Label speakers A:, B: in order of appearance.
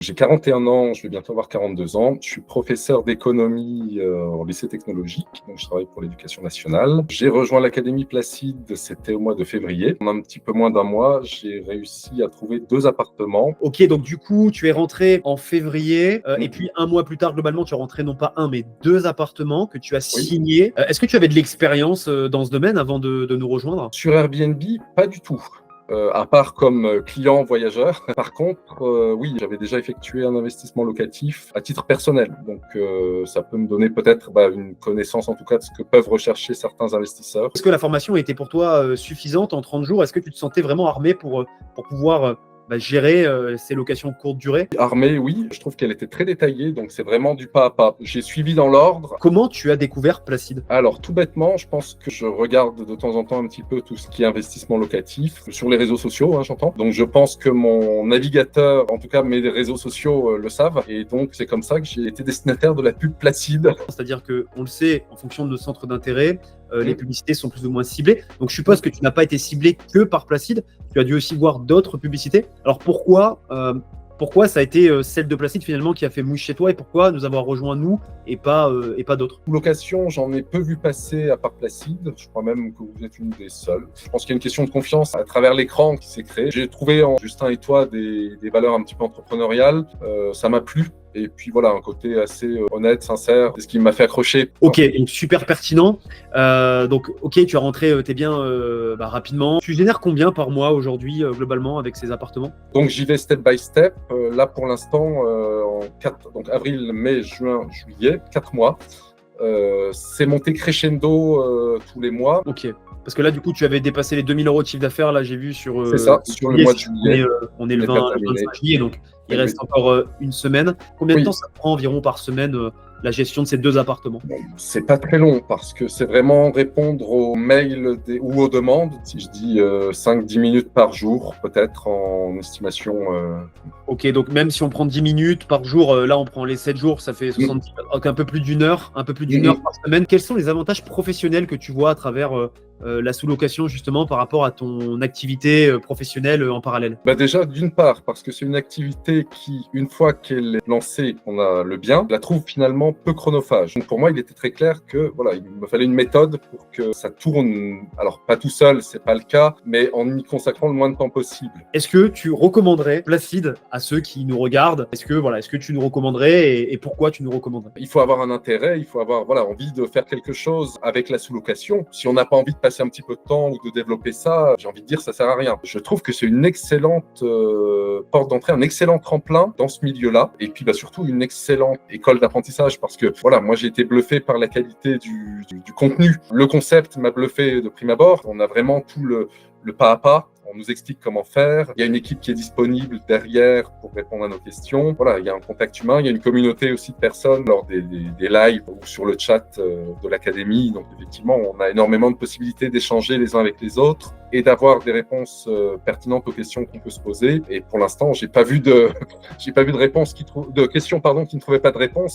A: J'ai 41 ans, je vais bientôt avoir 42 ans. Je suis professeur d'économie au lycée technologique, donc je travaille pour l'éducation nationale. J'ai rejoint l'Académie Placide, c'était au mois de février. En un petit peu moins d'un mois, j'ai réussi à trouver 2 appartements.
B: Ok, donc du coup, tu es rentré en février, et puis un mois plus tard, globalement, tu es rentré non pas un, mais 2 appartements que tu as
A: Oui.
B: signés. Est-ce que tu avais de l'expérience dans ce domaine avant de nous rejoindre?
A: Sur Airbnb, pas du tout. À part comme client voyageur. Par contre, oui, j'avais déjà effectué un investissement locatif à titre personnel. Donc, ça peut me donner peut-être une connaissance, en tout cas, de ce que peuvent rechercher certains investisseurs.
B: Est-ce que la formation était pour toi suffisante en 30 jours? Est-ce que tu te sentais vraiment armé pour pouvoir gérer ces locations courte durée?
A: Armée, oui, je trouve qu'elle était très détaillée, donc c'est vraiment du pas à pas. J'ai suivi dans l'ordre.
B: Comment tu as découvert Placide?
A: Alors, tout bêtement, je pense que je regarde de temps en temps un petit peu tout ce qui est investissement locatif, sur les réseaux sociaux, j'entends. Donc, je pense que mon navigateur, en tout cas mes réseaux sociaux, le savent. Et donc, c'est comme ça que j'ai été destinataire de la pub Placide.
B: C'est-à-dire qu'on le sait, en fonction de nos centres d'intérêt, les publicités sont plus ou moins ciblées. Donc, je suppose que tu n'as pas été ciblé que par Placide. Tu as dû aussi voir d'autres publicités. Alors, pourquoi ça a été celle de Placide finalement qui a fait mouche chez toi, et pourquoi nous avoir rejoint nous et pas d'autres?
A: Location, j'en ai peu vu passer à part Placide. Je crois même que vous êtes une des seules. Je pense qu'il y a une question de confiance à travers l'écran qui s'est créée. J'ai trouvé en Justin et toi des valeurs un petit peu entrepreneuriales. Ça m'a plu. Et puis voilà, un côté assez honnête, sincère, c'est ce qui m'a fait accrocher.
B: Ok, donc super pertinent. Donc, ok, tu as rentré tes biens rapidement. Tu génères combien par mois aujourd'hui globalement avec ces appartements?
A: Donc j'y vais step by step. Là pour l'instant, donc avril, mai, juin, juillet, 4 mois. C'est monté crescendo tous les mois.
B: Ok. Parce que là, du coup, tu avais dépassé les 2000 euros de chiffre d'affaires. Là, j'ai vu sur.
A: C'est ça, sur le mois de juillet.
B: On est le 25 juillet, donc il reste encore une semaine. Combien de temps ça prend environ par semaine la gestion de ces 2 appartements?
A: C'est pas très long parce que c'est vraiment répondre aux mails ou aux demandes. Si je dis 5-10 minutes par jour, peut-être en estimation.
B: Ok, donc même si on prend 10 minutes par jour, là on prend les 7 jours, ça fait 70, donc un peu plus d'une heure, par semaine. Quels sont les avantages professionnels que tu vois à travers la sous-location justement par rapport à ton activité professionnelle en parallèle?
A: Déjà, d'une part, parce que c'est une activité qui, une fois qu'elle est lancée, qu'on a le bien, je la trouve finalement peu chronophage. Donc pour moi, il était très clair que voilà, il me fallait une méthode pour que ça tourne. Alors pas tout seul, c'est pas le cas, mais en y consacrant le moins de temps possible.
B: Est-ce que tu recommanderais Placide à ceux qui nous regardent? Est-ce que tu nous recommanderais, et pourquoi tu nous recommanderais?
A: Il faut avoir un intérêt, il faut avoir envie de faire quelque chose avec la sous-location. Si on n'a pas envie de passer un petit peu de temps ou de développer ça, j'ai envie de dire ça sert à rien. Je trouve que c'est une excellente porte d'entrée, un excellent tremplin dans ce milieu-là, et puis surtout une excellente école d'apprentissage parce que moi j'ai été bluffé par la qualité du contenu. Le concept m'a bluffé de prime abord. On a vraiment tout le pas à pas. On nous explique comment faire. Il y a une équipe qui est disponible derrière pour répondre à nos questions. Il y a un contact humain. Il y a une communauté aussi de personnes lors des lives ou sur le chat de l'académie. Donc, effectivement, on a énormément de possibilités d'échanger les uns avec les autres et d'avoir des réponses pertinentes aux questions qu'on peut se poser. Et pour l'instant, j'ai pas vu de questions qui ne trouvaient pas de réponse.